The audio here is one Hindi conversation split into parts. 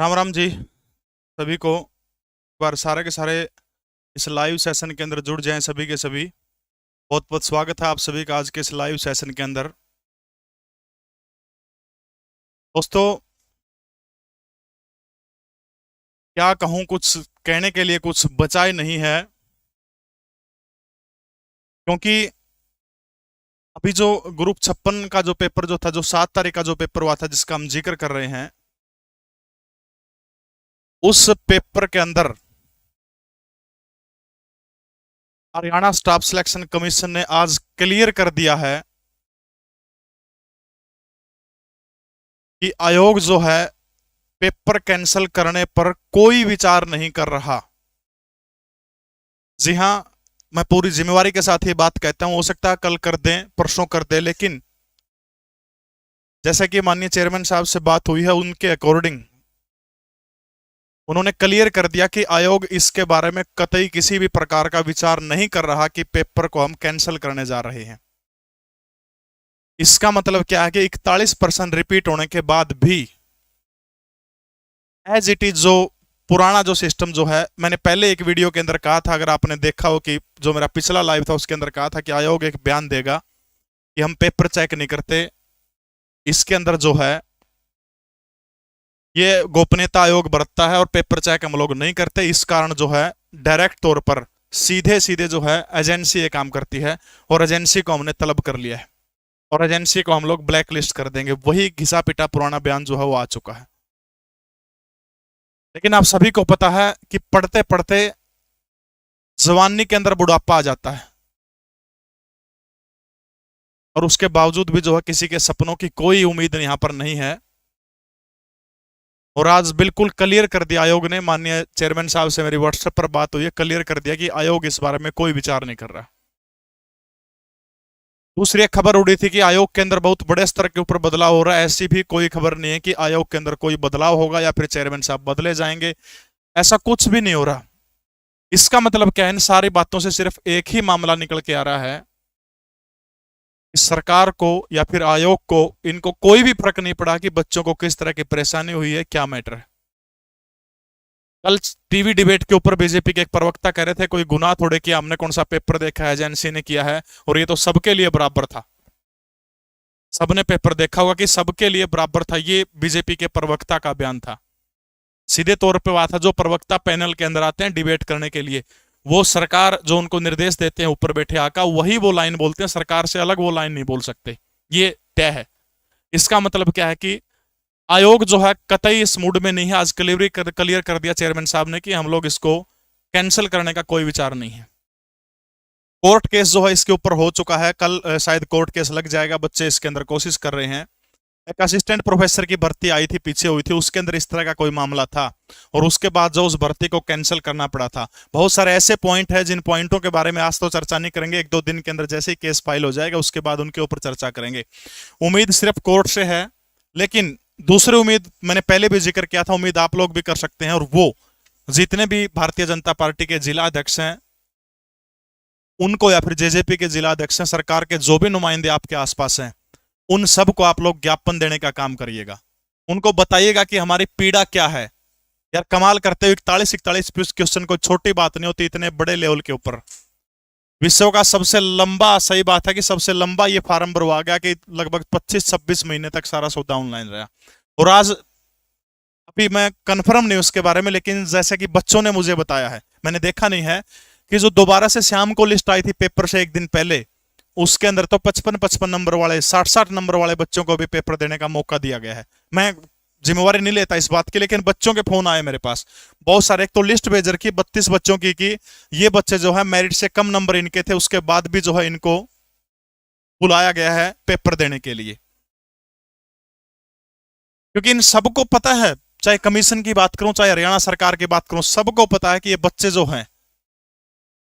राम राम जी सभी को। एक बार सारे के सारे इस लाइव सेशन के अंदर जुड़ जाएं सभी के सभी। बहुत बहुत स्वागत है आप सभी का आज के इस लाइव सेशन के अंदर। दोस्तों, क्या कहूँ, कुछ कहने के लिए कुछ बचा ही नहीं है, क्योंकि अभी जो ग्रुप 56 का जो पेपर जो था, जो 7 तारीख का जो पेपर हुआ था जिसका हम जिक्र कर रहे हैं, उस पेपर के अंदर हरियाणा स्टाफ सिलेक्शन कमीशन ने आज क्लियर कर दिया है कि आयोग जो है पेपर कैंसिल करने पर कोई विचार नहीं कर रहा। जी हाँ, मैं पूरी जिम्मेवारी के साथ ये बात कहता हूं, हो सकता है कल कर दें, परसों कर दें, लेकिन जैसा कि माननीय चेयरमैन साहब से बात हुई है, उनके अकॉर्डिंग उन्होंने क्लियर कर दिया कि आयोग इसके बारे में कतई किसी भी प्रकार का विचार नहीं कर रहा कि पेपर को हम कैंसिल करने जा रहे हैं। इसका मतलब क्या है कि 41% रिपीट होने के बाद भी एज इट इज जो पुराना जो सिस्टम जो है, मैंने पहले एक वीडियो के अंदर कहा था, अगर आपने देखा हो, कि जो मेरा पिछला लाइव था उसके अंदर कहा था कि आयोग एक बयान देगा कि हम पेपर चेक नहीं करते, इसके अंदर जो है ये गोपनीयता आयोग बरतता है और पेपर चेक हम लोग नहीं करते। इस कारण जो है डायरेक्ट तौर पर सीधे सीधे जो है एजेंसी ये काम करती है, और एजेंसी को हमने तलब कर लिया है और एजेंसी को हम लोग ब्लैक लिस्ट कर देंगे। वही घिसा पिटा पुराना बयान जो है वो आ चुका है। लेकिन आप सभी को पता है कि पढ़ते पढ़ते जवानी के अंदर बुढ़ापा आ जाता है, और उसके बावजूद भी जो है किसी के सपनों की कोई उम्मीद यहां पर नहीं है। और आज बिल्कुल क्लियर कर दिया आयोग ने, माननीय चेयरमैन साहब से मेरी व्हाट्सएप पर बात हुई है, क्लियर कर दिया कि आयोग इस बारे में कोई विचार नहीं कर रहा। दूसरी एक खबर उड़ी थी कि आयोग के अंदर बहुत बड़े स्तर के ऊपर बदलाव हो रहा है। ऐसी भी कोई खबर नहीं है कि आयोग के अंदर कोई बदलाव होगा या फिर चेयरमैन साहब बदले जाएंगे, ऐसा कुछ भी नहीं हो रहा। इसका मतलब क्या है, इन सारी बातों से सिर्फ एक ही मामला निकल के आ रहा है, सरकार को या फिर आयोग को, इनको कोई भी फर्क नहीं पड़ा कि बच्चों को किस तरह की परेशानी हुई है, क्या मैटर है। कल टीवी डिबेट के ऊपर बीजेपी के एक प्रवक्ता कह रहे थे कोई गुनाह थोड़े किया, हमने कौन सा पेपर देखा है, एजेंसी ने किया है, और ये तो सबके लिए बराबर था। सबने पेपर देखा होगा कि सबके लिए बराबर था, ये बीजेपी के प्रवक्ता का बयान था। सीधे तौर पे बात है, जो प्रवक्ता पैनल के अंदर आते हैं डिबेट करने के लिए, वो सरकार जो उनको निर्देश देते हैं ऊपर बैठे आका, वही वो लाइन बोलते हैं, सरकार से अलग वो लाइन नहीं बोल सकते, ये तय है। इसका मतलब क्या है कि आयोग जो है कतई इस मूड में नहीं है। आज क्लियर कर दिया चेयरमैन साहब ने कि हम लोग इसको कैंसिल करने का कोई विचार नहीं है। कोर्ट केस जो है इसके ऊपर हो चुका है, कल शायद कोर्ट केस लग जाएगा। बच्चे इसके अंदर कोशिश कर रहे हैं। एक असिस्टेंट प्रोफेसर की भर्ती आई थी, पीछे हुई थी, उसके अंदर इस तरह का कोई मामला था, और उसके बाद जो उस भर्ती को कैंसिल करना पड़ा था। बहुत सारे ऐसे पॉइंट है जिन पॉइंटों के बारे में आज तो चर्चा नहीं करेंगे, एक दो दिन के अंदर जैसे ही केस फाइल हो जाएगा उसके बाद उनके ऊपर चर्चा करेंगे। उम्मीद सिर्फ कोर्ट से है, लेकिन दूसरी उम्मीद मैंने पहले भी जिक्र किया था, उम्मीद आप लोग भी कर सकते हैं। और वो जितने भी भारतीय जनता पार्टी के जिला अध्यक्ष हैं उनको, या फिर जेजेपी के जिला अध्यक्ष हैं, सरकार के जो भी नुमाइंदे आपके आसपास हैं, उन सब को आप लोग ज्ञापन देने का काम करिएगा। उनको बताइएगा कि हमारी पीड़ा क्या है। यार कमाल करते हुए 41 क्वेश्चन कोई छोटी बात नहीं होती, इतने बड़े लेवल के ऊपर। विश्व का सबसे लंबा, सही बात है कि सबसे लंबा ये फार्म भरवा गया कि लगभग 25-26 महीने तक सारा सौदा ऑनलाइन रहा। और आज अभी मैं कंफर्म नहीं उसके बारे में, लेकिन जैसे कि बच्चों ने मुझे बताया है, मैंने देखा नहीं है, कि जो दोबारा से शाम को लिस्ट आई थी पेपर से एक दिन पहले, उसके अंदर तो 55-55 नंबर वाले, 60-60 नंबर वाले बच्चों को भी पेपर देने का मौका दिया गया है। मैं जिम्मेवारी नहीं लेता इस बात की, लेकिन बच्चों के फोन आए मेरे पास बहुत सारे। एक तो लिस्ट भेज रखी 32 बच्चों की कि ये बच्चे जो है मेरिट से कम नंबर इनके थे, उसके बाद भी जो है इनको बुलाया गया है पेपर देने के लिए। क्योंकि इन सबको पता है, चाहे कमीशन की बात करूं चाहे हरियाणा सरकार की बात करूं, सबको पता है कि ये बच्चे जो हैं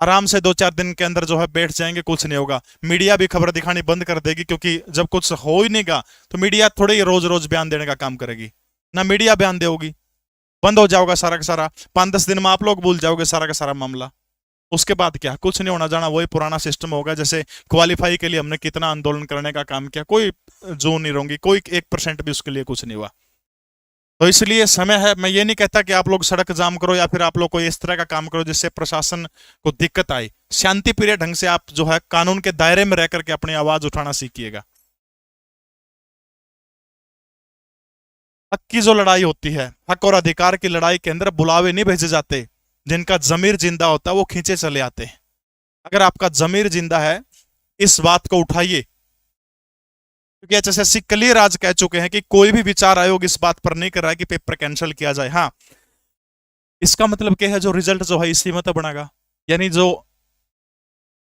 आराम से 2-4 दिन के अंदर जो है बैठ जाएंगे, कुछ नहीं होगा। मीडिया भी खबर दिखानी बंद कर देगी, क्योंकि जब कुछ हो ही नहींगा तो मीडिया थोड़े ही रोज रोज बयान देने का काम करेगी ना। मीडिया बयान देगी, बंद हो जाओगा सारा का सारा, 5-10 दिन में आप लोग भूल जाओगे सारा का सारा मामला। उसके बाद क्या, कुछ नहीं होना जाना, वही पुराना सिस्टम होगा। जैसे क्वालिफाई के लिए हमने कितना आंदोलन करने का काम किया, कोई जो नहीं रहूंगी, कोई 1% भी उसके लिए कुछ नहीं हुआ। तो इसलिए समय है। मैं ये नहीं कहता कि आप लोग सड़क जाम करो या फिर आप लोग कोई इस तरह का काम करो जिससे प्रशासन को दिक्कत आए। शांति प्रिय ढंग से आप जो है कानून के दायरे में रह करके अपनी आवाज उठाना सीखिएगा। हक की जो लड़ाई होती है, हक और अधिकार की लड़ाई के अंदर बुलावे नहीं भेजे जाते, जिनका जमीर जिंदा होता है वो खींचे चले आते हैं। अगर आपका जमीर जिंदा है, इस बात को उठाइए, क्योंकि एचएसएससी क्लियर आज कह चुके हैं कि कोई भी विचार आयोग इस बात पर नहीं कर रहा है कि पेपर कैंसिल किया जाए। हाँ, इसका मतलब क्या है, जो रिजल्ट जो है इसी मत बनेगा। यानी जो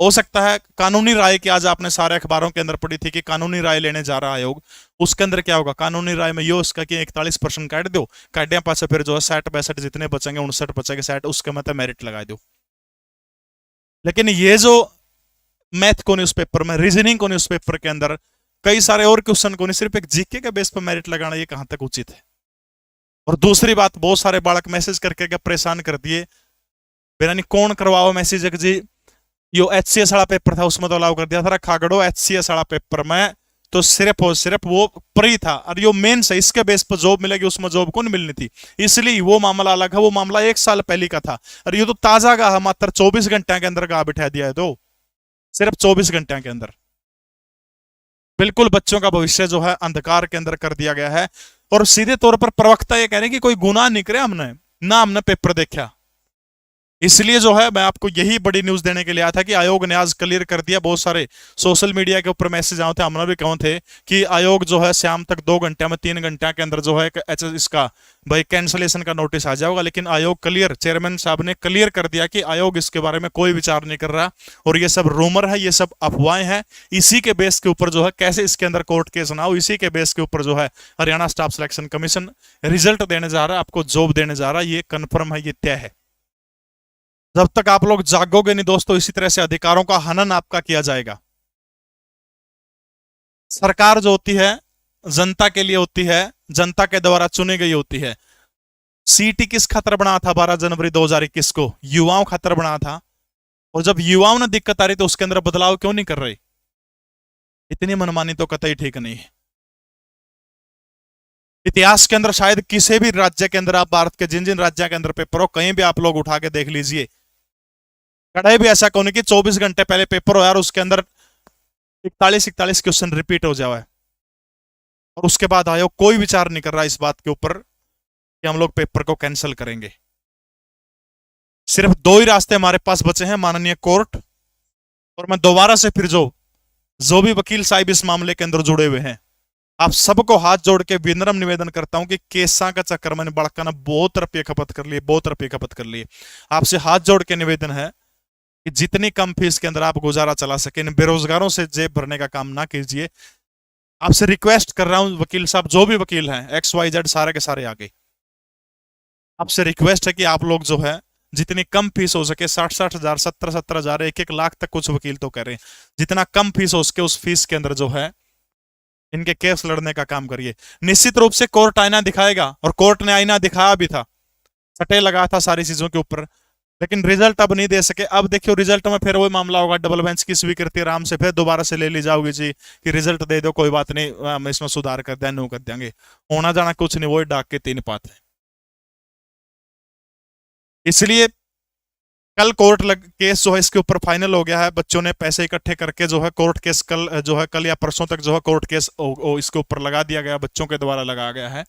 हो सकता है कानूनी राय की आज आपने सारे अखबारों के अंदर पढ़ी थी कि कानूनी राय लेने जा रहा आयोग, उसके अंदर क्या होगा, कानूनी राय में ये उसका कि 41% काट दो, काटिया पास फिर जो है 60-62 जितने बचेंगे 59 बचेंगे 60, उसके मतलब मेरिट लगा दो। लेकिन ये जो मैथ को न्यूज़पेपर में, रीजनिंग को न्यूज़पेपर के अंदर कई सारे और क्वेश्चन को नहीं, सिर्फ एक जीके के बेस पर मेरिट लगाना, ये कहां तक उचित है। और दूसरी बात, बहुत सारे बालक मैसेज करके क्या परेशान कर दिए, बेरानी कौन करवाओ मैसेज जी, यो एचसीएस वाला पेपर था उसमें तो अलाउ कर दिया था, खागड़ो एचसीएस वाला पेपर में तो सिर्फ और सिर्फ वो प्री था, और यो मेन से इसके बेस पर जॉब मिलेगी, उसमें जॉब कौन मिलनी थी, इसलिए वो मामला अलग है। वो मामला 1 साल पहले का था, और ये तो ताजा का है, मात्र 24 घंटे के अंदर का बिठा दिया है, तो सिर्फ 24 घंटे के अंदर बिल्कुल बच्चों का भविष्य जो है अंधकार के अंदर कर दिया गया है। और सीधे तौर पर प्रवक्ता ये कह रहे हैं कि कोई गुनाह नहीं करे हमने, ना हमने पेपर देखा। इसलिए जो है मैं आपको यही बड़ी न्यूज देने के लिए आया था कि आयोग ने आज क्लियर कर दिया। बहुत सारे सोशल मीडिया के ऊपर मैसेज आए थे, हमने भी कहे थे कि आयोग जो है शाम तक 2 घंटे में 3 घंटे के अंदर जो है इसका भाई कैंसलेशन का नोटिस आ जाएगा। लेकिन आयोग क्लियर, चेयरमैन साहब ने क्लियर कर दिया कि आयोग इसके बारे में कोई विचार नहीं कर रहा, और ये सब रूमर है, ये सब अफवाहें हैं। इसी के बेस के ऊपर जो है कैसे इसके अंदर कोर्ट केस ना हो, इसी के बेस के ऊपर जो है Haryana staff selection commission result देने जा रहा है, आपको जॉब देने जा रहा है, ये कन्फर्म है, ये तय है। जब तक आप लोग जागोगे नहीं दोस्तों, इसी तरह से अधिकारों का हनन आपका किया जाएगा। सरकार जो होती है जनता के लिए होती है, जनता के द्वारा चुनी गई होती है। सीटी किस खातर बना था 12 जनवरी 2021 को, युवाओं खातर बना था। और जब युवाओं ने दिक्कत आ रही तो उसके अंदर बदलाव क्यों नहीं कर रहे? इतनी मनमानी तो कतई ठीक नहीं है। इतिहास के अंदर शायद किसी भी राज्य के अंदर, आप भारत के जिन जिन राज्यों के अंदर पेपर हो, कहीं भी आप लोग उठा के देख लीजिए, कड़े भी ऐसा कौन कि 24 घंटे पहले पेपर हो यार, उसके अंदर 41 क्वेश्चन रिपीट हो जाए, और उसके बाद आयोग कोई विचार नहीं कर रहा इस बात के ऊपर कि हम लोग पेपर को कैंसिल करेंगे। सिर्फ 2 ही रास्ते हमारे पास बचे हैं, माननीय कोर्ट, और मैं दोबारा से फिर जो भी वकील साहब इस मामले के अंदर जुड़े हुए हैं, आप सबको हाथ जोड़ के विनम्र निवेदन करता हूं कि केसा का चक्कर मैंने बड़काना बहुत रुपये खपत कर लिए, बहुत रुपये खपत कर लिए। आपसे हाथ जोड़ के निवेदन है कि जितनी कम फीस के अंदर आप गुजारा चला सके, इन बेरोजगारों से जेब भरने का काम ना कीजिए। आपसे रिक्वेस्ट कर रहा हूं वकील साहब, जो भी वकील हैं XYZ सारे के सारे आगे, आपसे रिक्वेस्ट है कि आप लोग जो है जितनी कम फीस हो सके, 60-60 हजार, 70-70 हजार, 1-1 लाख तक कुछ वकील तो कह रहे हैं, जितना कम फीस हो सके उस फीस के अंदर जो है इनके केस लड़ने का काम करिए। निश्चित रूप से कोर्ट आईना दिखाएगा, और कोर्ट ने आईना दिखाया भी था, सटे लगा था सारी चीजों के ऊपर, लेकिन रिजल्ट अब नहीं दे सके। अब देखियो रिजल्ट में फिर वही मामला होगा, डबल बेंच की स्वीकृति आराम से फिर दोबारा से ले ली जाओगी जी कि रिजल्ट दे दो, कोई बात नहीं, हम इसमें सुधार कर दें, नो कर देंगे। होना जाना कुछ नहीं, वही डाक के 3 पात है। इसलिए कल कोर्ट केस जो है इसके ऊपर फाइनल हो गया है। बच्चों ने पैसे इकट्ठे करके जो है कोर्ट केस कल जो है कल या परसों तक जो है कोर्ट केस इसके ऊपर लगा दिया गया, बच्चों के द्वारा लगाया गया है।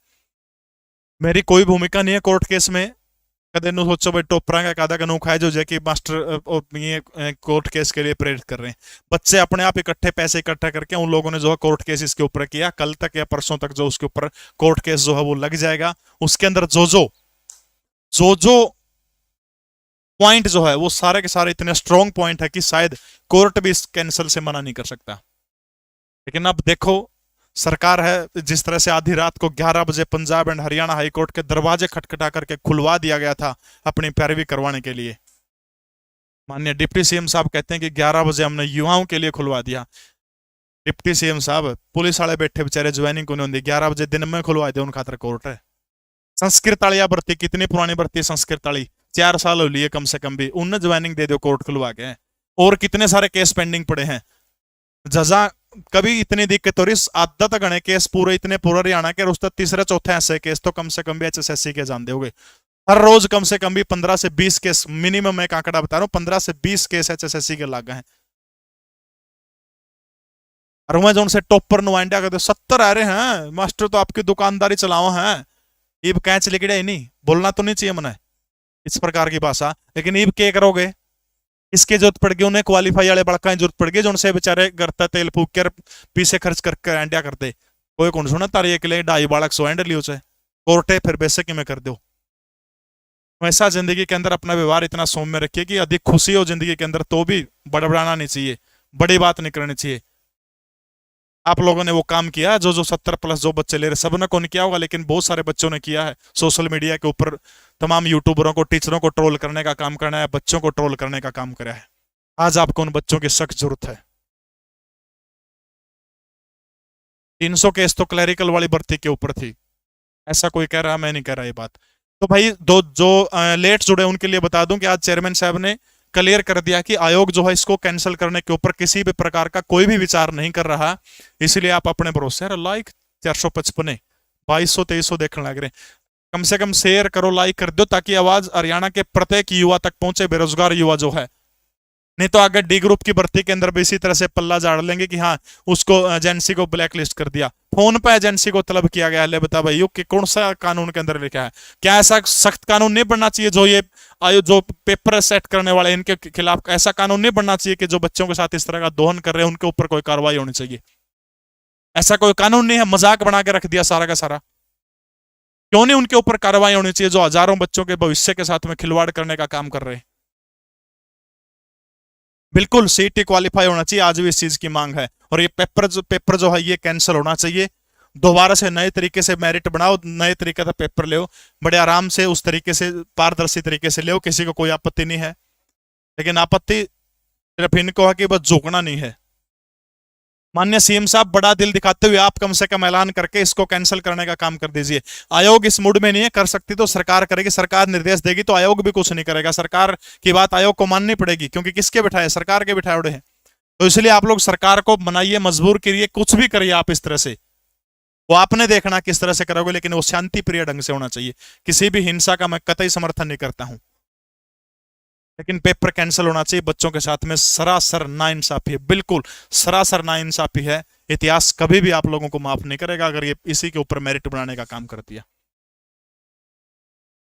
मेरी कोई भूमिका नहीं है कोर्ट केस में। कदे नु सोचो भाई टोपरा का कादा का नु खाए जो कि मास्टर ये कोर्ट केस के लिए प्रेरित कर रहे हैं। बच्चे अपने आप इकट्ठे पैसे इकट्ठा करके उन लोगों ने जो है कोर्ट केस इसके ऊपर किया। कल तक या परसों तक जो उसके ऊपर कोर्ट केस जो है वो लग जाएगा। उसके अंदर जो पॉइंट जो है वो सारे के सारे इतने स्ट्रॉन्ग पॉइंट है कि शायद कोर्ट भी इस कैंसिल से मना नहीं कर सकता। लेकिन अब देखो सरकार है, जिस तरह से आधी रात को 11 बजे पंजाब एंड हरियाणा हाईकोर्ट के दरवाजे खटखटा करके खुलवा दिया गया था अपनी पैरवी करवाने के लिए। माननीय डिप्टी सीएम साहब कहते हैं कि 11 बजे हमने युवाओं के लिए खुलवा दिया। डिप्टी सीएम साहब, पुलिस वाले बैठे बेचारे ज्वाइनिंग को नहीं होती, 11 बजे दिन में खुलवा दे, उन खातर कोर्ट है। संस्कृत वाली भर्ती कितनी पुरानी भर्ती है, संस्कृत वाली 4 साल हो लिए कम से कम भी, उनने ज्वाइनिंग दे दो कोर्ट खुलवा के। और कितने सारे केस पेंडिंग पड़े हैं। जजा कभी इतनी दिक्कत हो रही, आधा तक गणे केस पूरे इतने पूरा हरियाणा के, उसका तीसरा चौथा ऐसे केस तो कम से कम भी HSSC के जानते होगे। हर रोज कम से कम भी 15 से 20 केस मिनिमम, एक आंकड़ा बता रहा हूँ, 15 से 20 केस HSSC के लग गए हैं। और मैं जो उनसे टॉपर नुमाइंडा करते 70 आ रहे हैं मास्टर, तो आपकी दुकानदारी चलाओ हैं, ईब कैच लेके ही नहीं बोलना तो नहीं चाहिए मना इस प्रकार की भाषा, लेकिन ईब के करोगे, इसके जरूरत पड़ गई उन्हें, क्वालिफाई वाले बड़का जरूरत पड़ गई जो उनसे बेचारे करता तेल फूक कर पीछे खर्च करके एंडिया करते, कोई कौन सुना तारी एक ले 2.5 बालक सो एंड लियो से कोर्टे फिर बेसिक में कर दो। ऐसा जिंदगी के अंदर अपना व्यवहार इतना सौम्य रखिए कि अधिक खुशी हो जिंदगी के अंदर, तो भी बड़बड़ाना नहीं चाहिए, बड़ी बात नहीं करनी चाहिए। आप लोगों ने वो काम किया जो जो 70+ जो बच्चे ले रहे, सब ने कौन किया होगा, लेकिन बहुत सारे बच्चों ने किया है। सोशल मीडिया के ऊपर तमाम यूट्यूबरों को, टीचरों को ट्रोल करने का काम करना है, बच्चों को ट्रोल करने का काम करा है। आज आपको उन बच्चों की सख्त जरूरत है। 300 केस तो क्लैरिकल वाली भर्ती के ऊपर थी, ऐसा कोई कह रहा, मैं नहीं कह रहा ये बात। तो भाई दो जो लेट जुड़े उनके लिए बता दूं कि आज चेयरमैन साहब ने क्लियर कर दिया कि आयोग जो है इसको कैंसिल करने के ऊपर किसी भी प्रकार का कोई भी विचार नहीं कर रहा, इसलिए आप अपने भरोसे लाइक 455 2200 2300 देखने लग रहे हैं, कम से कम शेयर करो, लाइक कर दो, ताकि आवाज हरियाणा के प्रत्येक युवा तक पहुंचे, बेरोजगार युवा जो है। नहीं तो अगर डी ग्रुप की भर्ती के अंदर भी इसी तरह से पल्ला झाड़ लेंगे कि हाँ उसको एजेंसी को ब्लैक लिस्ट कर दिया, फोन पे एजेंसी को तलब किया गया, ले बता भाई कि कौन सा कानून के अंदर लिखा है, क्या ऐसा सख्त कानून नहीं बनना चाहिए जो ये जो पेपर सेट करने वाले इनके खिलाफ ऐसा कानून नहीं बनना चाहिए कि जो बच्चों के साथ इस तरह का दोहन कर रहे हैं उनके ऊपर कोई कार्रवाई होनी चाहिए। ऐसा कोई कानून नहीं है, मजाक बना के रख दिया सारा का सारा। क्यों नहीं उनके ऊपर कार्रवाई होनी चाहिए जो हजारों बच्चों के भविष्य के साथ में खिलवाड़ करने का काम कर रहे हैं। बिल्कुल सीटी क्वालिफाई होना चाहिए, आज भी इस चीज की मांग है। और ये पेपर जो है ये कैंसिल होना चाहिए, दोबारा से नए तरीके से मेरिट बनाओ, नए तरीके से पेपर ले, बड़े आराम से उस तरीके से पारदर्शी तरीके से ले, किसी को कोई आपत्ति नहीं है, लेकिन आपत्ति सिर्फ इनको है कि बस झुकना नहीं है। माननीय सीएम साहब बड़ा दिल दिखाते हुए आप कम से कम ऐलान करके इसको कैंसिल करने का काम कर दीजिए। आयोग इस मूड में नहीं है, कर सकती तो सरकार करेगी, सरकार निर्देश देगी तो आयोग भी कुछ नहीं करेगा, सरकार की बात आयोग को माननी पड़ेगी, क्योंकि किसके बिठाए, सरकार के बिठाए उड़े हैं। तो इसलिए आप लोग सरकार को मनाइए, मजबूर करिए, कुछ भी करिए आप इस तरह से, वो आपने देखना किस तरह से करोगे, लेकिन वो शांति प्रिय ढंग से होना चाहिए। किसी भी हिंसा का मैं कतई समर्थन नहीं करता हूं, लेकिन पेपर कैंसिल होना चाहिए। बच्चों के साथ में सरासर नाइंसाफी है, बिल्कुल सरासर नाइंसाफी है। इतिहास कभी भी आप लोगों को माफ नहीं करेगा अगर ये इसी के ऊपर मेरिट बनाने का काम कर दिया।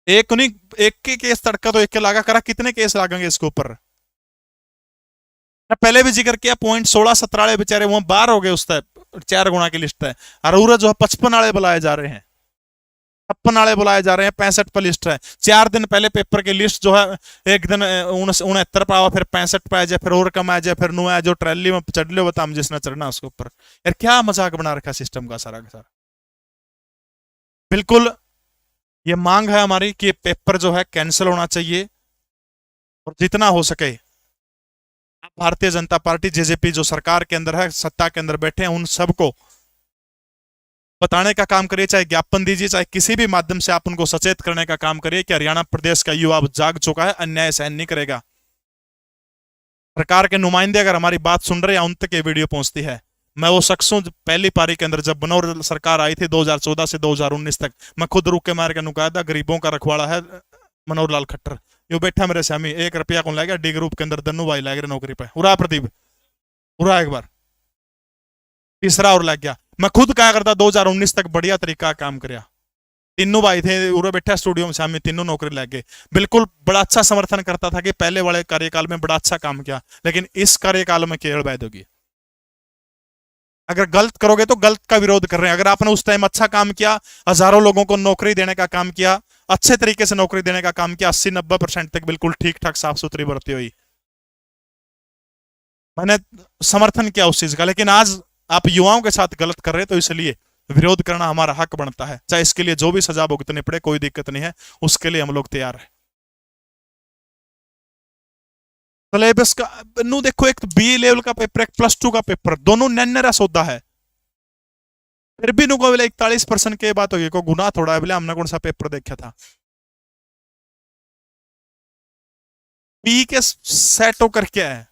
एक नहीं, एक के केस तड़का तो एक के लागा करा, कितने केस लागेंगे इसके ऊपर। पहले भी जिक्र किया, पॉइंट 16-17 वाले बेचारे वहां बाहर हो गए, उस 4 गुना की लिस्ट है, और जो है 55 वाले बुलाए जा रहे हैं, 56 वाले बुलाए जा रहे हैं, 65 पर लिस्ट है। 4 दिन पहले पेपर की लिस्ट जो है, एक दिन 69 पर आवा, फिर 65 पे आ जाए, फिर और कम आ जाए, फिर नु आ जो ट्रैली में चढ़ लो, बता जिसने चढ़ना उसके ऊपर। यार क्या मजाक बना रखा सिस्टम का सारा का सारा। बिल्कुल ये मांग है हमारी कि पेपर जो है कैंसिल होना चाहिए, और जितना हो सके भारतीय जनता पार्टी जेजेपी जो सरकार के अंदर है, सत्ता के अंदर बैठे हैं, उन सबको बताने का काम करिए, चाहे ज्ञापन दीजिए, चाहे किसी भी माध्यम से आप उनको सचेत करने का काम करिए कि हरियाणा प्रदेश का युवा अब जाग चुका है, अन्याय सहन नहीं करेगा। सरकार के नुमाइंदे अगर हमारी बात सुन रहे हैं, उन तक ये वीडियो पहुंचती है। मैं वो शख्स हूं, पहली पारी के अंदर जब बनौर सरकार आई थी 2014 से 2019 तक, मैं खुद रुक के मार के नुकाया था, गरीबों का रखवाड़ा है मनोहर लाल खट्टर, यो बैठा मेरे सामने, 1 रुपया कौन लाएगा, डी ग्रुप के अंदर दन्नू भाई लाएगा नौकरी पे, उरा प्रदीप उरा, एक बार तीसरा और लग गया। मैं खुद क्या करता 2019 तक बढ़िया तरीका काम कराया, तीनों भाई थे उरे बैठा स्टूडियो में सामने, तीनों नौकरी लग गए। बिल्कुल बड़ा अच्छा समर्थन करता था कि पहले वाले कार्यकाल में बड़ा अच्छा काम किया, लेकिन इस कार्यकाल में केवल वैध होगी। अगर गलत करोगे तो गलत का विरोध कर रहे हैं, अगर आपने उस टाइम अच्छा काम किया, हजारों लोगों को नौकरी देने का काम किया, अच्छे तरीके से नौकरी देने का काम किया, 80-90% तक बिल्कुल ठीक ठाक साफ सुथरी भर्ती हुई, मैंने समर्थन किया उस चीज का। लेकिन आज आप युवाओं के साथ गलत कर रहे हैं, तो इसलिए विरोध करना हमारा हक बनता है, चाहे इसके लिए जो भी सजा भुगतनी पड़े, कोई दिक्कत नहीं है, उसके लिए हम लोग तैयार हैं। सिलेबस का नु देखो, एक बी लेवल का पेपर, एक +2 का पेपर, दोनों नन्हेरा सौदा है, फिर भी नुको बोले 41% के बात होगी, को गुना थोड़ा है बोले, हमने कौन सा पेपर देखा था। पी के सेट होकर क्या है,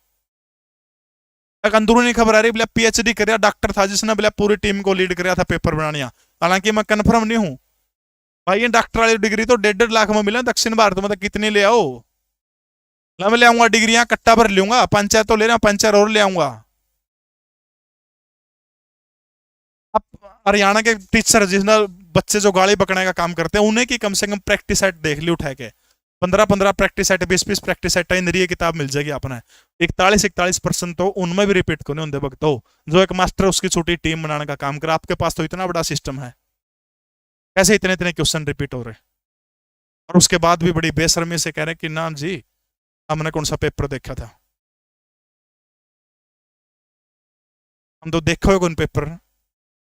एक अंदरूनी खबर आ रही, बोला पीएचडी कर डॉक्टर था जिसने बोला पूरी टीम को लीड कराया था पेपर बनाने। हालांकि मैं कन्फर्म नहीं हूं भाई, ये डॉक्टर वाली डिग्री तो 1.5 लाख में मिले दक्षिण भारत में, तो कितनी ले आओ। मैं ले आऊंगा डिग्रियां कट्टा भर लूंगा, पंचायत तो ले रहा, पंचायत और ले आऊंगा। अब हरियाणा के टीचर जिसने बच्चे जो गाड़ी पकड़ने का काम करते हैं उन्हें की कम से कम प्रैक्टिस सेट देख ली उठा के, 15-15 प्रैक्टिस सेट, 20-20 प्रैक्टिस सेट इंद्रिय किताब मिल जाएगी अपने। 41-41% तो उनमें भी रिपीट को नहीं होंगे वक्त हो, जो एक मास्टर उसकी छोटी टीम बनाने का काम कर। आपके पास तो इतना बड़ा सिस्टम है, कैसे इतने इतने क्वेश्चन रिपीट हो रहे, और उसके बाद भी बड़ी बेशर्मी से कह रहे कि ना जी हमने कौन सा पेपर देखा था। हम तो देखो हो कौन पेपर,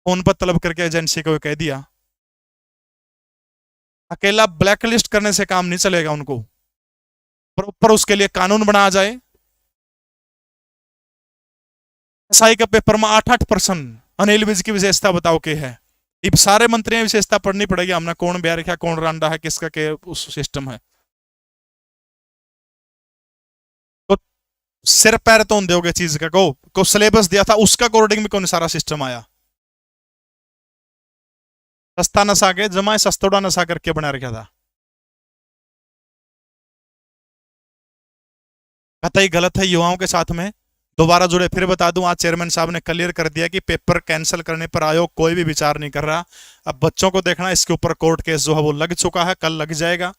फोन पर तलब करके एजेंसी को कह दिया। अकेला ब्लैकलिस्ट करने से काम नहीं चलेगा, उनको प्रॉपर उसके लिए कानून बनाया जाए। एसआई का पेपर में 8-8% अनिल विज की विशेषता बताओ के है। अब सारे मंत्रियों की विशेषता पढ़नी पड़ेगी, हमने कौन ब्याह रखा, कौन रांडा है, किसका के उस सिस्टम है। तो सिर पैर तो दोगे चीज का को सिलेबस दिया था उसका अकॉर्डिंग में कौन सारा सिस्टम आया। सस्ता नशा के जमाए सस्तोड़ा नशा करके बना रखा था, कतई गलत है युवाओं के साथ में। दोबारा जुड़े फिर बता दूं, आज चेयरमैन साहब ने क्लियर कर दिया कि पेपर कैंसिल करने पर आयोग कोई भी विचार नहीं कर रहा। अब बच्चों को देखना, इसके ऊपर कोर्ट केस जो है वो लग चुका है, कल लग जाएगा।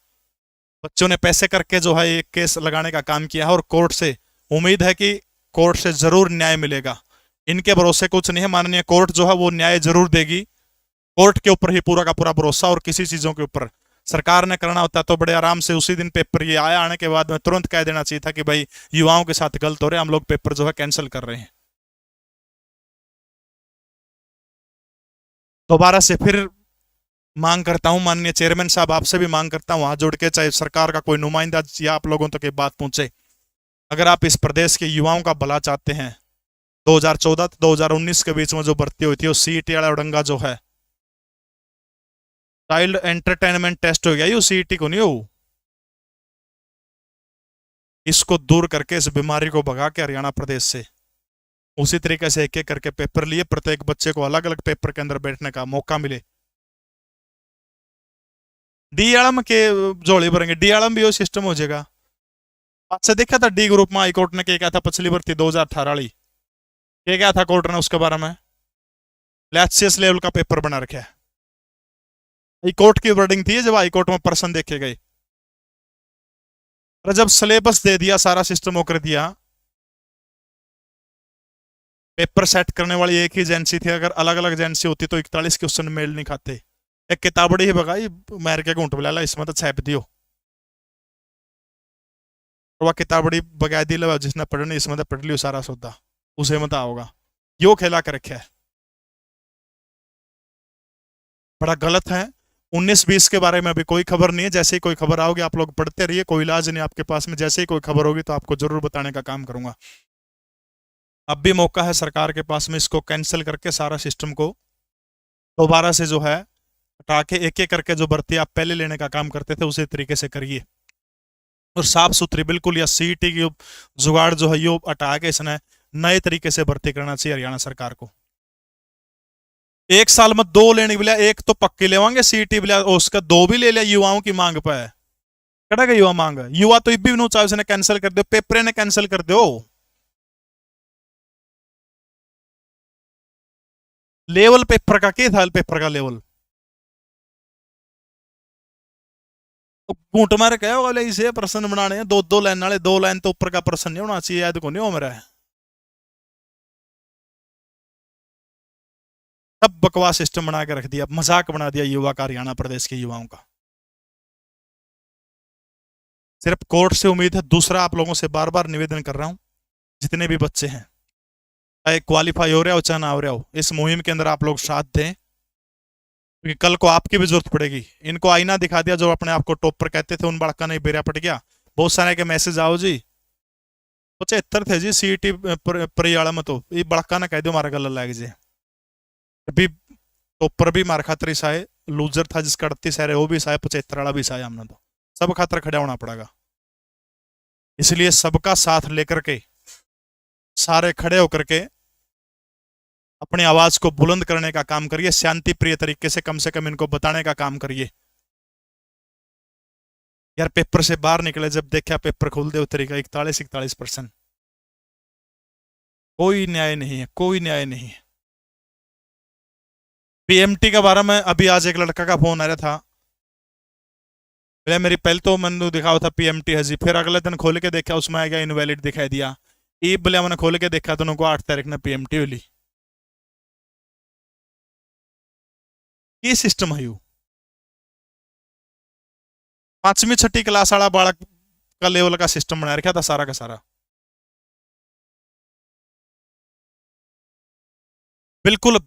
बच्चों ने पैसे करके जो है एक केस लगाने का काम किया है, और कोर्ट से उम्मीद है कि कोर्ट से जरूर न्याय मिलेगा। इनके भरोसे कुछ नहीं है, माननीय कोर्ट जो है वो न्याय जरूर देगी। कोर्ट के ऊपर ही पूरा का पूरा भरोसा, और किसी चीजों के ऊपर सरकार ने करना होता तो बड़े आराम से उसी दिन पेपर ये आया आने के बाद में तुरंत कह देना चाहिए था कि भाई युवाओं के साथ गलत हो रहे, हम लोग पेपर जो है कैंसिल कर रहे हैं। दोबारा से फिर मांग करता हूं माननीय चेयरमैन साहब, आपसे भी मांग करता हूं हाथ जोड़ के, चाहे सरकार का कोई नुमाइंदा या आप लोगों तक ये बात पहुंचे, अगर आप इस प्रदेश के युवाओं का भला चाहते हैं, 2014 से 2019 के बीच में जो भर्ती हुई थी वो सीईटी वाला उड़ंगा जो है, चाइल्ड एंटरटेनमेंट टेस्ट हो गया, ये सीईटी को नहीं हो। इसको दूर करके इस बीमारी को भगा के हरियाणा प्रदेश से उसी तरीके से एक एक करके पेपर लिए, प्रत्येक बच्चे को अलग अलग पेपर के अंदर बैठने का मौका मिले। डी आलम के जोड़ी भरेंगे, डी आलम भी वो सिस्टम हो जाएगा। आज से देखा था डी ग्रुप में हाईकोर्ट ने क्या था, पिछली भर्ती 2018 वाली क्या था कोर्ट ने उसके बारे में, एचसीएस लेवल का पेपर बना रखा है। हाईकोर्ट की वर्डिंग थी जब हाईकोर्ट में प्रश्न देखे गए, जब सिलेबस दे दिया, सारा सिस्टम वो कर दिया, पेपर सेट करने वाली एक ही एजेंसी थी, अगर अलग अलग एजेंसी होती तो 41 क्वेश्चन मेल नहीं खाते। एक किताबड़ी ही बगाई मैर के घूंट बुला इसमें तो छाप दियो, और वह किताबड़ी बगा दी लो जिसने पढ़नी इसमें तो पढ़ लियो सारा सौदा, उसे मत होगा। यो खेला कर रखे है, बड़ा गलत है। 19-20 के बारे में अभी कोई खबर नहीं है, जैसे ही कोई खबर आओगी आप लोग पढ़ते रहिए, कोई इलाज नहीं आपके पास में, जैसे ही कोई खबर होगी तो आपको जरूर बताने का काम करूंगा। अब भी मौका है सरकार के पास में, इसको कैंसिल करके सारा सिस्टम को दोबारा से जो है हटा के एक एक करके जो भर्ती आप पहले लेने का काम करते थे उसी तरीके से करिए, और साफ सुथरी बिल्कुल, या सीईटी की जुगाड़ जो है यो हटा के इसने नए तरीके से भर्ती करना चाहिए हरियाणा सरकार को। एक साल में 2 लेने के लिए एक तो पक्के लेवांगे सीईटी बिला, उसका 2 भी ले लिया युवाओं की मांग पे है। कड़ा का युवा मांग है, युवा तो भी नो चाहे कैंसिल कर दो, पेपर ने कैंसिल कर दो। लेवल पेपर का क्या था, पेपर का लेवल घूट मारे क्या होगा, इसे प्रश्न बनाने हैं 2-2 लाइन वाले, 2 लाइन तो ऊपर का प्रश्न नहीं होना चाहिए, याद को नहीं हो मेरा। सब बकवास सिस्टम बना के रख दिया, मजाक बना दिया युवा का, हरियाणा प्रदेश के युवाओं का। सिर्फ कोर्ट से उम्मीद है। दूसरा, आप लोगों से बार बार निवेदन कर रहा हूं, जितने भी बच्चे हैं चाहे क्वालिफाई हो रहा हो चाहे ना हो रहा हो, इस मुहिम के अंदर आप लोग साथ दें, क्योंकि कल को आपकी भी जरूरत पड़ेगी। इनको आईना दिखा दिया, जो अपने आप को टॉपर कहते थे उन बड़का नहीं बेरा पट गया। बहुत सारे के मैसेज आओ जी 75 थे जी सीईटी परियाला में, तो ये बड़का ना कह दो हमारा गला लग जाए। अभी टॉपर भी मार खातर साए, लूजर था जिसका 38 है वो भी साए, 75 वाला भी साए, हमने तो सब खातर खड़ा होना पड़ेगा। इसलिए सबका साथ लेकर के सारे खड़े होकर के अपनी आवाज को बुलंद करने का काम करिए, शांति प्रिय तरीके से कम इनको बताने का काम करिए। यार पेपर से बाहर निकले, जब देखा पेपर खोल दे तरीका 41-41%। कोई न्याय नहीं है, कोई न्याय नहीं है। पीएमटी के बारे में अभी आज एक लड़का का फोन आ रहा था, मेरी पहले तो मैंने दिखा हुआ था पीएमटी है जी, फिर अगले दिन खोल के देखा उसमें आ गया इनवैलिड दिखाई दिया। ई बोले मैंने खोल के देखा तो उनको 8 तारीख ने पीएमटी हुई। ये सिस्टम है यू 5वीं 6ठी क्लास वाला बालक का लेवल का सिस्टम बना रखा था सारा का सारा। बिल्कुल,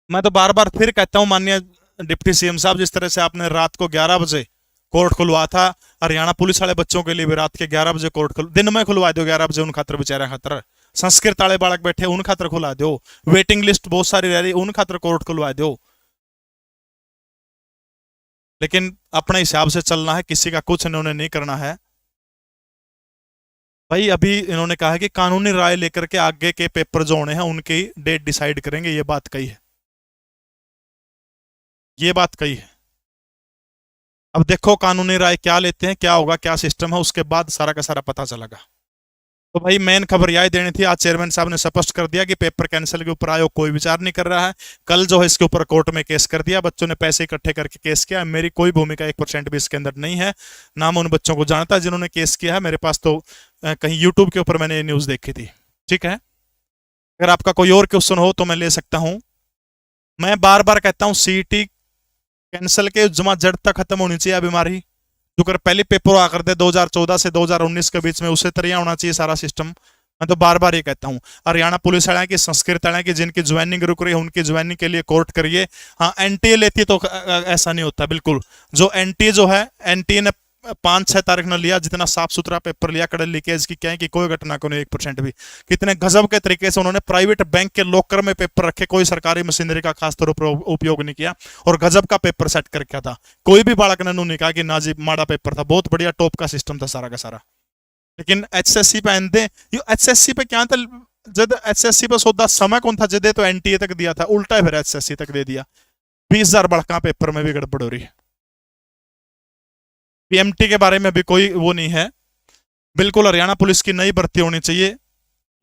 मैं तो बार बार फिर कहता हूं माननीय डिप्टी सीएम साहब, जिस तरह से आपने रात को 11 बजे कोर्ट खुलवा था हरियाणा पुलिस वाले बच्चों के लिए भी, रात के 11 बजे कोर्ट दिन में खुलवा दो 11 बजे उन खातर, बेचारा खातर संस्कृत वाले बालक बैठे उन खातर खुलवा दो, वेटिंग लिस्ट बहुत सारी रह रही उन खातर कोर्ट खुलवा दो। लेकिन अपने हिसाब से चलना है, किसी का कुछ इन्होंने नहीं करना है भाई। अभी इन्होंने कहा है कि कानूनी राय लेकर के आगे के पेपर जो होने हैं उनकी डेट डिसाइड करेंगे, ये बात कही है, ये बात कही है। अब देखो कानूनी राय क्या लेते हैं, क्या होगा, क्या सिस्टम है, उसके बाद सारा का सारा पता चलेगा। तो भाई मेन खबर यही देनी थी। आज चेयरमैन साहब ने स्पष्ट कर दिया कि पेपर कैंसिल के ऊपर आयोग कोई विचार नहीं कर रहा है। कल जो है इसके ऊपर कोर्ट में केस कर दिया, बच्चों ने पैसे इकट्ठे करके केस किया, मेरी कोई भूमिका 1% भी इसके अंदर नहीं है। ना मैं उन बच्चों को जानता जिन्होंने केस किया है, मेरे पास तो कहीं यूट्यूब के ऊपर मैंने ये न्यूज देखी थी। ठीक है, अगर आपका कोई और क्वेश्चन हो तो मैं ले सकता हूं। मैं बार बार कहता हूं सीईटी कैंसिल के जमा जड़ तक खत्म होनी चाहिए बीमारी, जो कर पहले पेपर हुआ करते 2014 से 2019 के बीच में, उसे तरह होना चाहिए सारा सिस्टम। मैं तो बार बार ये कहता हूँ हरियाणा पुलिस वाले की, संस्कृत वाले की, जिनकी ज्वाइनिंग रुक रही है उनकी ज्वाइनिंग के लिए कोर्ट करिए। हाँ एनटीए लेती तो ऐसा नहीं होता बिल्कुल। जो एनटीए जो है, एनटीए ने 5-6 तारीख ने लिया, जितना साफ सुथरा पेपर लिया, कड़े लीकेज की क्या है कि कोई घटना को नहीं 1% भी। कितने गजब के तरीके से उन्होंने प्राइवेट बैंक के लॉकर में पेपर रखे, कोई सरकारी मशीनरी का खास तौर पर उपयोग नहीं किया और गजब का पेपर सेट करके था। कोई भी बालक ने नहीं कहा कि ना जी माड़ा पेपर था, बहुत बढ़िया टॉप का सिस्टम था सारा का सारा। लेकिन एचएससी पे आंदे एचएससी पे क्या था, जब एचएससी पे सौदा समय कौन था, जदे तो एनटीए तक दिया था, उल्टा फिर एचएससी तक दे दिया। 20,000 बड़का पेपर में भी गड़बड़ हो रही है। पीएमटी के बारे में भी कोई वो नहीं है, बिल्कुल हरियाणा पुलिस की नई भर्ती होनी चाहिए,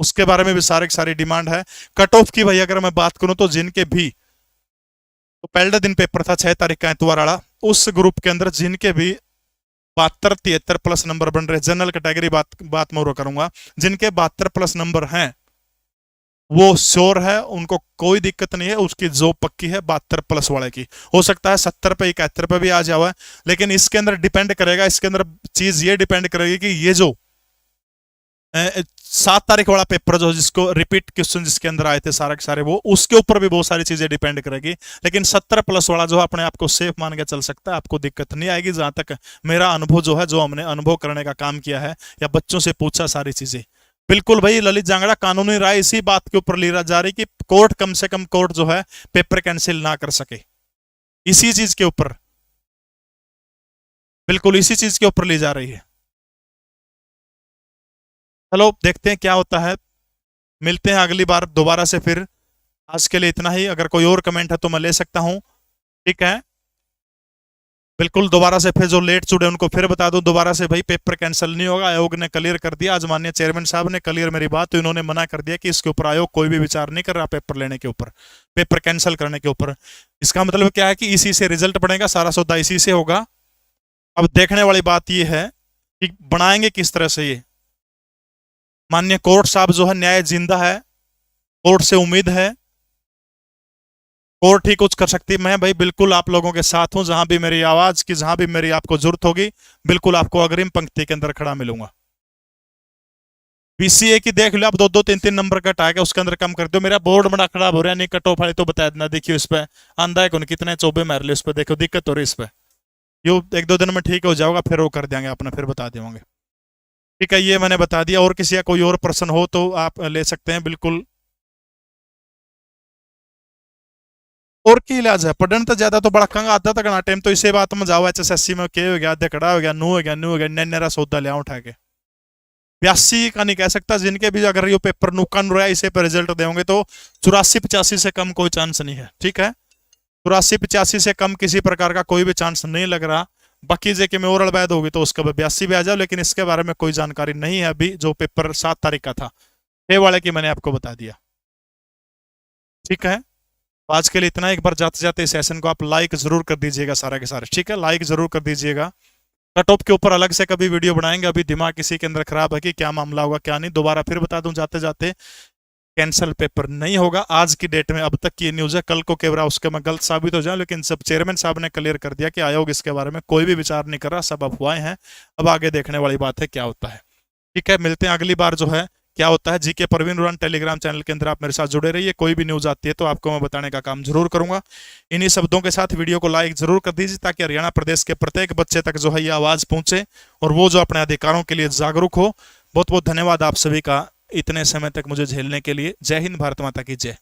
उसके बारे में भी सारी सारी डिमांड है। कट ऑफ की भाई अगर मैं बात करूं तो जिनके भी, तो पहले दिन पेपर था 6 तारीख का एतवार वाला, उस ग्रुप के अंदर जिनके भी 72-73 नंबर बन रहे, जनरल कैटेगरी बात मैं करूंगा, जिनके 72+ नंबर हैं वो श्योर है, उनको कोई दिक्कत नहीं है, उसकी जॉब पक्की है 72+ वाले की। हो सकता है 70 पे 71 पे भी आ जाए, लेकिन इसके अंदर डिपेंड करेगा, इसके अंदर चीज ये डिपेंड करेगी कि ये जो 7 तारीख वाला पेपर जो जिसको रिपीट क्वेश्चन जिसके अंदर आए थे सारे के सारे, वो उसके ऊपर भी बहुत सारी चीजें डिपेंड करेगी। लेकिन 70+ वाला जो अपने आप को सेफ मान के चल सकता है, आपको दिक्कत नहीं आएगी। जहां तक मेरा अनुभव जो है, जो हमने अनुभव करने का काम किया है या बच्चों से पूछा सारी चीजें, बिल्कुल भाई ललित जांगड़ा कानूनी राय इसी बात के ऊपर ली जा रही कि कोर्ट कम से कम कोर्ट जो है पेपर कैंसिल ना कर सके, इसी चीज के ऊपर, बिल्कुल इसी चीज के ऊपर ली जा रही है। चलो देखते हैं क्या होता है, मिलते हैं अगली बार दोबारा से फिर। आज के लिए इतना ही, अगर कोई और कमेंट है तो मैं ले सकता हूं। ठीक है, बिल्कुल दोबारा से फिर जो लेट जुड़े उनको फिर बता दूं दोबारा से, भाई पेपर कैंसिल नहीं होगा, आयोग ने क्लियर कर दिया। आज माननीय चेयरमैन साहब ने क्लियर मेरी बात, तो इन्होंने मना कर दिया कि इसके ऊपर आयोग कोई भी विचार नहीं कर रहा पेपर लेने के ऊपर, पेपर कैंसिल करने के ऊपर। इसका मतलब क्या है कि इसी से रिजल्ट बनेगा, सारा सौदा इसी से होगा। अब देखने वाली बात यह है कि बनाएंगे किस तरह से ये। माननीय कोर्ट साहब जो है, न्याय जिंदा है, कोर्ट से उम्मीद है, कोर्ट ही कुछ कर सकती। मैं भाई बिल्कुल आप लोगों के साथ हूं, जहां भी मेरी आवाज की, जहां भी मेरी आपको जरूरत होगी, बिल्कुल आपको अग्रिम पंक्ति के अंदर खड़ा मिलूंगा। बीसीए की देख लो आप, 2-2, 3-3 नंबर कट आएगा, उसके अंदर कम कर दो। मेरा बोर्ड बड़ा खराब हो रहा है, नहीं कट ऑफ है तो बता देना। देखियो इस पे आंदा है कौन, कितने चौबे मार ले, उस पर देखो दिक्कत हो रही है इस पे। यो 1-2 दिन में ठीक हो जाएगा, फिर वो कर देंगे अपने, फिर बता देंगे। ठीक है, ये मैंने बता दिया। और किसी का कोई और प्रश्न हो तो आप ले सकते हैं बिल्कुल। और की इलाज है, पढ़ने तो ज्यादा तो बड़ा कंगा आधा तक ना टाइम, तो इसे बात में जाओ एचएसएससी में के हो गया, आधे खड़ा हो गया, नू हो गया, नू हो गया, नैरा सौदा लिया उठा के। 82 का नहीं कह सकता, जिनके भी अगर ये पेपर नुक्का नुराया इसे पे रिजल्ट देंगे तो 84-85 से कम कोई चांस नहीं है। ठीक है, 84-85 से कम किसी प्रकार का कोई भी चांस नहीं लग रहा। बाकी जे के में ओरल बैद होगी तो उसका 82 भी आ जाओ, लेकिन इसके बारे में कोई जानकारी नहीं है अभी। जो पेपर 7 तारीख का था ये वाले की मैंने आपको बता दिया। ठीक है, आज के लिए इतना। एक बार जाते जाते इस सेशन को आप लाइक जरूर कर दीजिएगा सारा के सारे। ठीक है, लाइक जरूर कर दीजिएगा। कट ऑफ के ऊपर अलग से कभी वीडियो बनाएंगे। अभी दिमाग किसी के अंदर खराब है कि क्या मामला होगा क्या नहीं। दोबारा फिर बता दूं जाते जाते, कैंसल पेपर नहीं होगा आज की डेट में। अब तक की न्यूज है, कल को केवरा उसके मैं गलत साबित हो जाऊं, लेकिन सब चेयरमैन साहब ने क्लियर कर दिया कि आयोग इसके बारे में कोई भी विचार नहीं कर रहा, सब अफवाहें हैं। अब आगे देखने वाली बात है क्या होता है। ठीक है, मिलते हैं अगली बार जो है क्या होता है। जीके परवीन उड़ान टेलीग्राम चैनल के अंदर आप मेरे साथ जुड़े रहिए। कोई भी न्यूज आती है तो आपको मैं बताने का काम जरूर करूंगा। इन्हीं शब्दों के साथ वीडियो को लाइक जरूर कर दीजिए ताकि हरियाणा प्रदेश के प्रत्येक बच्चे तक जो है ये आवाज पहुंचे और वो जो अपने अधिकारों के लिए जागरूक हो। बहुत बहुत धन्यवाद आप सभी का इतने समय तक मुझे झेलने के लिए। जय हिंद, भारत माता की जय।